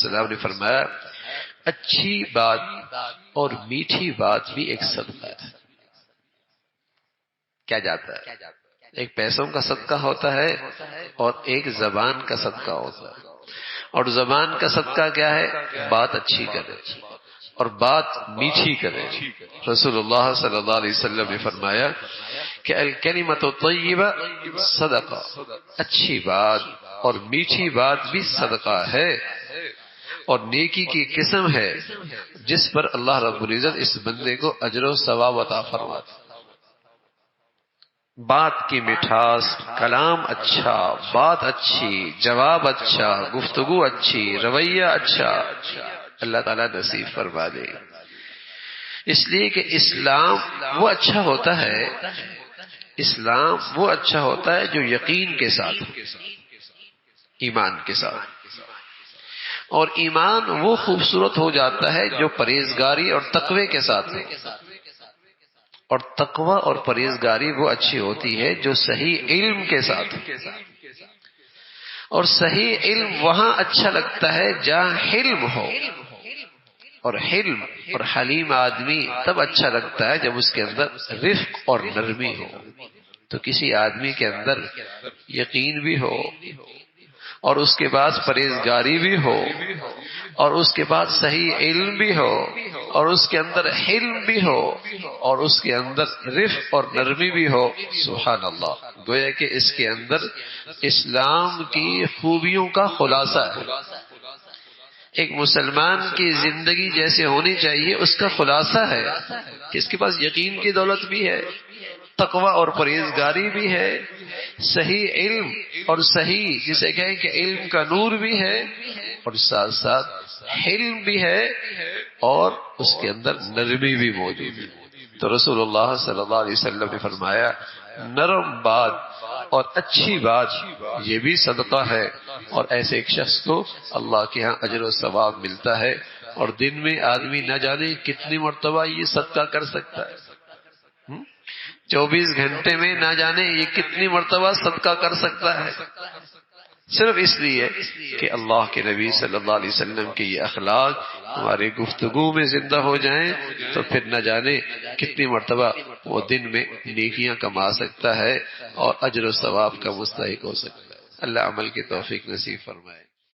السلام نے فرمایا اچھی بات اور میٹھی بات بھی ایک صدقہ ہے. کیا جاتا ہے؟ ایک پیسوں کا صدقہ ہوتا ہے اور ایک زبان کا صدقہ ہوتا ہے. اور زبان کا صدقہ کیا ہے؟ بات اچھی کرے اور بات میٹھی کرے. رسول اللہ صلی اللہ علیہ وسلم نے فرمایا کہ الکلمۃ الطیبہ صدقہ، اچھی بات اور میٹھی بات بھی صدقہ ہے اور نیکی کی قسم ہے جس پر اللہ رب العزت اس بندے کو اجر و ثواب عطا فرماتا. بات کی مٹھاس، کلام اچھا، بات اچھی، جواب اچھا، گفتگو اچھی، رویہ اچھا، اللہ تعالیٰ نصیب فرما دے. اس لیے کہ اسلام وہ اچھا ہوتا ہے، اسلام وہ اچھا ہوتا ہے جو یقین کے ساتھ، ایمان کے ساتھ. اور ایمان وہ خوبصورت ہو جاتا ہے جو پرہیزگاری اور تقوی کے ساتھ ہے. اور تقوی اور پرہیزگاری وہ اچھی ہوتی ہے جو صحیح علم کے ساتھ. اور صحیح علم وہاں اچھا لگتا ہے جہاں حلم ہو. اور حلم اور حلیم آدمی تب اچھا لگتا ہے جب اس کے اندر رفق اور نرمی ہو. تو کسی آدمی کے اندر یقین بھی ہو اور اس کے بعد پرہیزگاری بھی ہو اور اس کے بعد صحیح علم بھی ہو اور اس کے اندر حلم بھی ہو اور اس کے اندر رفق اور نرمی بھی ہو، سبحان اللہ، گویا کہ اس کے اندر اسلام کی خوبیوں کا خلاصہ ہے. ایک مسلمان کی زندگی جیسے ہونی چاہیے اس کا خلاصہ ہے کہ اس کے پاس یقین کی دولت بھی ہے، تقوی اور پرہیزگاری بھی ہے، صحیح علم اور صحیح جسے کہیں کہ علم کا نور بھی ہے اور ساتھ ساتھ حلم بھی ہے اور اس کے اندر نرمی بھی موجود ہے. تو رسول اللہ صلی اللہ علیہ وسلم نے فرمایا نرم بات اور اچھی بات یہ بھی صدقہ ہے اور ایسے ایک شخص کو اللہ کے ہاں اجر و ثواب ملتا ہے. اور دن میں آدمی نہ جانے کتنی مرتبہ یہ صدقہ کر سکتا ہے، 24 گھنٹے میں نہ جانے یہ کتنی مرتبہ صدقہ کر سکتا ہے، صرف اس لیے کہ اللہ کے نبی صلی اللہ علیہ وسلم کے یہ اخلاق ہماری گفتگو میں زندہ ہو جائیں تو پھر نہ جانے کتنی مرتبہ وہ دن میں نیکیاں کما سکتا ہے اور اجر و ثواب کا مستحق ہو سکتا ہے. اللہ عمل کی توفیق نصیب فرمائے.